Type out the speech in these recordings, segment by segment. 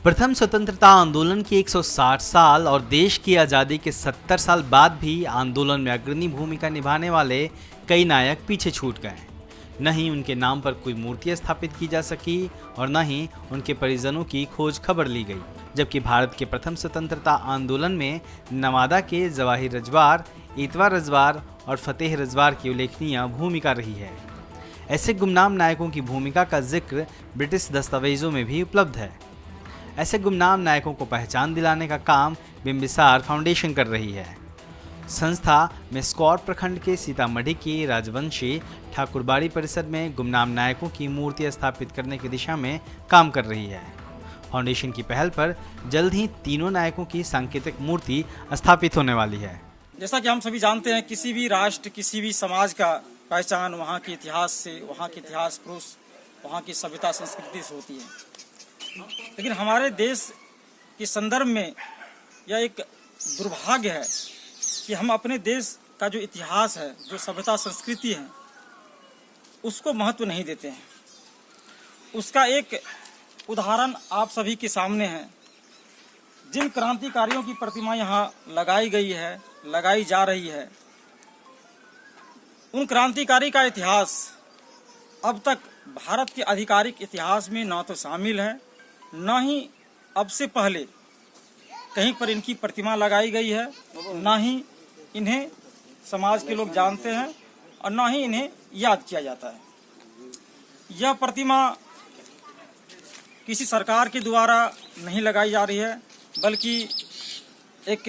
प्रथम स्वतंत्रता आंदोलन के 160 साल और देश की आज़ादी के 70 साल बाद भी आंदोलन में अग्रणी भूमिका निभाने वाले कई नायक पीछे छूट गए। न ही उनके नाम पर कोई मूर्ति स्थापित की जा सकी और न ही उनके परिजनों की खोज खबर ली गई। जबकि भारत के प्रथम स्वतंत्रता आंदोलन में नवादा के जवाहिर रजवार, इतवा रजवार और फतेह रजवार की उल्लेखनीय भूमिका रही है। ऐसे गुमनाम नायकों की भूमिका का जिक्र ब्रिटिश दस्तावेजों में भी उपलब्ध है। ऐसे गुमनाम नायकों को पहचान दिलाने का काम बिम्बिसार फाउंडेशन कर रही है। संस्था मेस्कौर प्रखंड के सीतामढ़ी के राजवंशी ठाकुरबाड़ी परिसर में गुमनाम नायकों की मूर्ति स्थापित करने की दिशा में काम कर रही है। फाउंडेशन की पहल पर जल्द ही तीनों नायकों की सांकेतिक मूर्ति स्थापित होने वाली है। जैसा कि हम सभी जानते हैं, किसी भी राष्ट्र, किसी भी समाज का पहचान वहाँ के इतिहास से, वहाँ के इतिहास पुरुष, वहाँ की सभ्यता संस्कृति से होती है। लेकिन हमारे देश के संदर्भ में यह एक दुर्भाग्य है कि हम अपने देश का जो इतिहास है, जो सभ्यता संस्कृति है, उसको महत्व नहीं देते हैं। उसका एक उदाहरण आप सभी के सामने है। जिन क्रांतिकारियों की प्रतिमा यहाँ लगाई गई है, लगाई जा रही है, उन क्रांतिकारी का इतिहास अब तक भारत के आधिकारिक इतिहास में न तो शामिल है, न ही अब से पहले कहीं पर इनकी प्रतिमा लगाई गई है, न ही इन्हें समाज के लोग जानते हैं और न ही इन्हें याद किया जाता है। यह प्रतिमा किसी सरकार के द्वारा नहीं लगाई जा रही है, बल्कि एक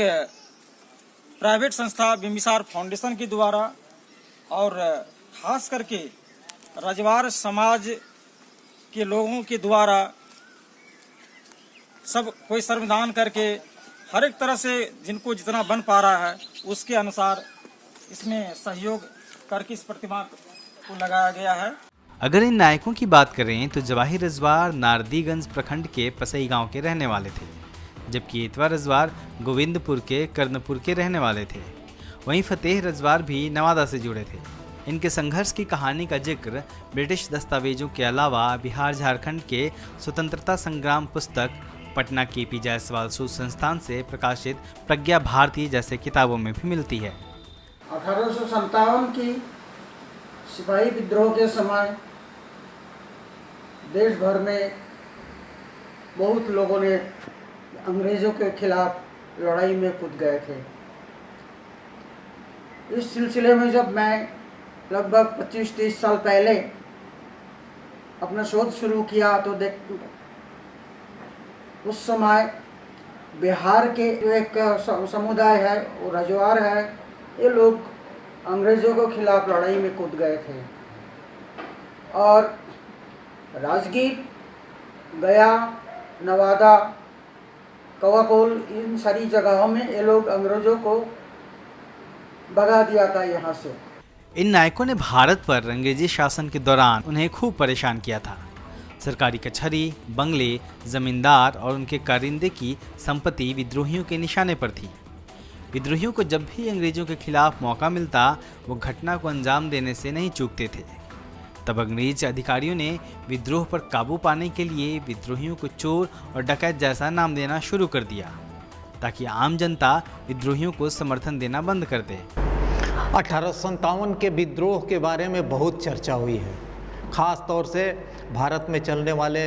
प्राइवेट संस्था बिम्बिसार फाउंडेशन के द्वारा और खास करके रजवार समाज के लोगों के द्वारा सब कोई श्रमदान करके हर एक तरह से जिनको जितना बन पा रहा है उसके अनुसार इसमें सहयोग करके इस प्रतिमा को लगाया गया है। अगर इन नायकों की बात करें तो जवाहिर रजवार नारदीगंज प्रखंड के पसई गांव के रहने वाले थे, जबकि इतवा रजवार गोविंदपुर के कर्णपुर के रहने वाले थे। वहीं फतेह रजवार भी नवादा से जुड़े थे। इनके संघर्ष की कहानी का जिक्र ब्रिटिश दस्तावेजों के अलावा बिहार झारखंड के स्वतंत्रता संग्राम पुस्तक, पटना के जायसवाल शोध संस्थान से प्रकाशित प्रज्ञा भारती जैसे किताबों में भी मिलती है। 1857 की सिपाही विद्रोह के समय देश भर में बहुत लोगों ने अंग्रेज़ों के खिलाफ लड़ाई में कूद गए थे। इस सिलसिले में जब मैं लगभग 25-30 साल पहले अपना शोध शुरू किया तो उस समय बिहार के एक समुदाय है, वो रजवार है, ये लोग अंग्रेज़ों के खिलाफ लड़ाई में कूद गए थे और राजगीर, गया, नवादा, कवाकोल, इन सारी जगहों में ये लोग अंग्रेज़ों को भगा दिया था यहाँ से। इन नायकों ने भारत पर अंग्रेजी शासन के दौरान उन्हें खूब परेशान किया था। सरकारी कचहरी, बंगले, जमींदार और उनके कारिंदे की संपत्ति विद्रोहियों के निशाने पर थी। विद्रोहियों को जब भी अंग्रेजों के खिलाफ मौका मिलता, वो घटना को अंजाम देने से नहीं चूकते थे। तब अंग्रेज अधिकारियों ने विद्रोह पर काबू पाने के लिए विद्रोहियों को चोर और डकैत जैसा नाम देना शुरू कर दिया, ताकि आम जनता विद्रोहियों को समर्थन देना बंद कर दे। 1857 के विद्रोह के बारे में बहुत चर्चा हुई है, ख़ास तौर से भारत में चलने वाले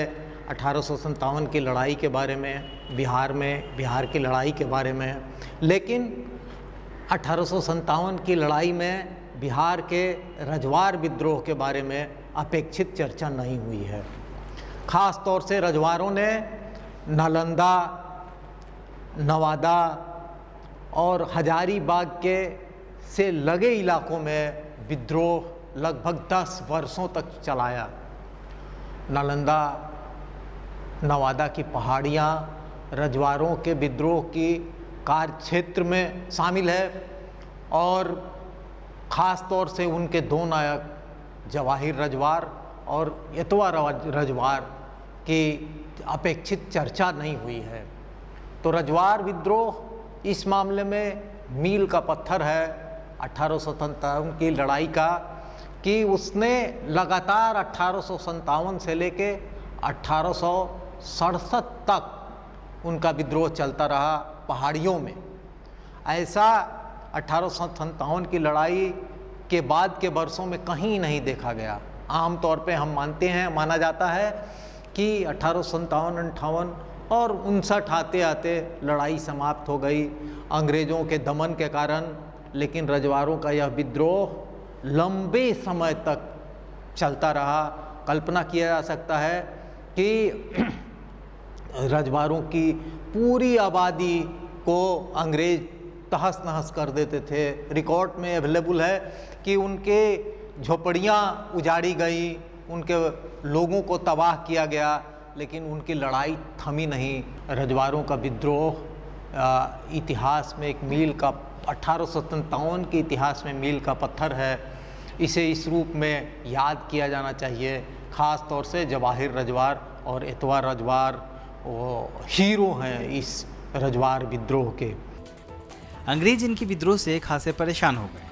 1857 की लड़ाई के बारे में, बिहार की लड़ाई के बारे में। लेकिन 1857 की लड़ाई में बिहार के रजवार विद्रोह के बारे में अपेक्षित चर्चा नहीं हुई है। ख़ास तौर से रजवारों ने नालंदा, नवादा और हजारीबाग के से लगे इलाकों में विद्रोह लगभग 10 वर्षों तक चलाया। नालंदा, नवादा की पहाड़ियाँ रजवारों के विद्रोह की कार्य क्षेत्र में शामिल है और ख़ास तौर से उनके दो नायक जवाहिर रजवार और इतवा रजवार की अपेक्षित चर्चा नहीं हुई है। तो रजवार विद्रोह इस मामले में मील का पत्थर है 1857 की लड़ाई का, कि उसने लगातार 1857 से लेके 1867 तक उनका विद्रोह चलता रहा पहाड़ियों में। ऐसा 1857 की लड़ाई के बाद के वर्षों में कहीं नहीं देखा गया। आम तौर पे हम माना जाता है कि 1857-58 और 59 आते आते लड़ाई समाप्त हो गई अंग्रेज़ों के दमन के कारण, लेकिन रजवाड़ों का यह विद्रोह लंबे समय तक चलता रहा। कल्पना किया जा सकता है कि रजवाड़ों की पूरी आबादी को अंग्रेज तहस नहस कर देते थे। रिकॉर्ड में अवेलेबल है कि उनके झोपड़ियाँ उजाड़ी गई, उनके लोगों को तबाह किया गया, लेकिन उनकी लड़ाई थमी नहीं। रजवाड़ों का विद्रोह इतिहास में एक मील का 1857 के इतिहास में मील का पत्थर है। इसे इस रूप में याद किया जाना चाहिए। ख़ास तौर से जवाहिर रजवाड़ और एतवार रजवाड़ हीरो हैं इस रजवाड़ विद्रोह के। अंग्रेज इनके विद्रोह से खासे परेशान हो गए।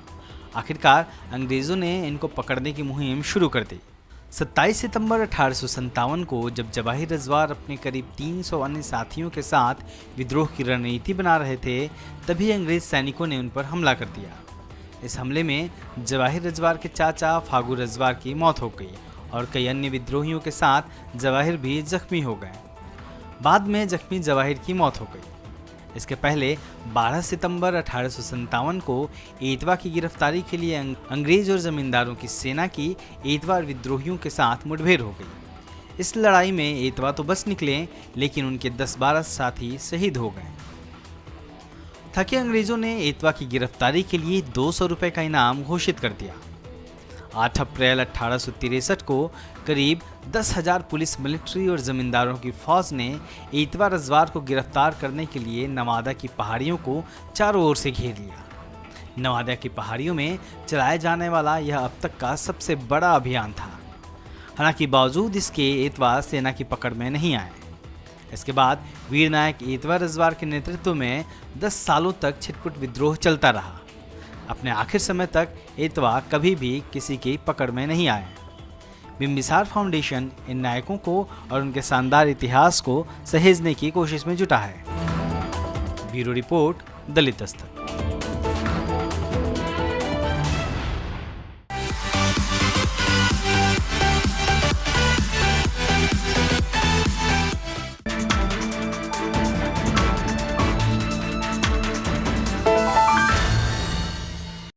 आखिरकार अंग्रेज़ों ने इनको पकड़ने की मुहिम शुरू कर दी। 27 सितंबर 1857 को जब जवाहिर रजवाड़ अपने करीब 300 अन्य साथियों के साथ विद्रोह की रणनीति बना रहे थे, तभी अंग्रेज सैनिकों ने उन पर हमला कर दिया। इस हमले में जवाहिर रजवाड़ के चाचा फागू रजवाड़ की मौत हो गई और कई अन्य विद्रोहियों के साथ जवाहिर भी जख्मी हो गए। बाद में जख्मी जवाहिर की मौत हो गई। इसके पहले 12 सितंबर 1857 को एतवा की गिरफ्तारी के लिए अंग्रेज और जमींदारों की सेना की एतवा विद्रोहियों के साथ मुठभेड़ हो गई। इस लड़ाई में एतवा तो बच निकले, लेकिन उनके 10-12 साथी शहीद हो गए। थके अंग्रेजों ने एतवा की गिरफ्तारी के लिए 200 रुपये का इनाम घोषित कर दिया। 8 अप्रैल 1863 को करीब 10,000 पुलिस, मिलिट्री और जमींदारों की फौज ने एतवा रजवाड़ को गिरफ्तार करने के लिए नवादा की पहाड़ियों को चारों ओर से घेर लिया। नवादा की पहाड़ियों में चलाया जाने वाला यह अब तक का सबसे बड़ा अभियान था। हालांकि बावजूद इसके एतवा सेना की पकड़ में नहीं आए। इसके बाद वीर नायक एतवा रजवाड़ के नेतृत्व में 10 सालों तक छिटपुट विद्रोह चलता रहा। अपने आखिर समय तक एतवा कभी भी किसी की पकड़ में नहीं आए। बिम्बिसार फाउंडेशन इन नायकों को और उनके शानदार इतिहास को सहेजने की कोशिश में जुटा है। ब्यूरो रिपोर्ट, दलित दस्तक।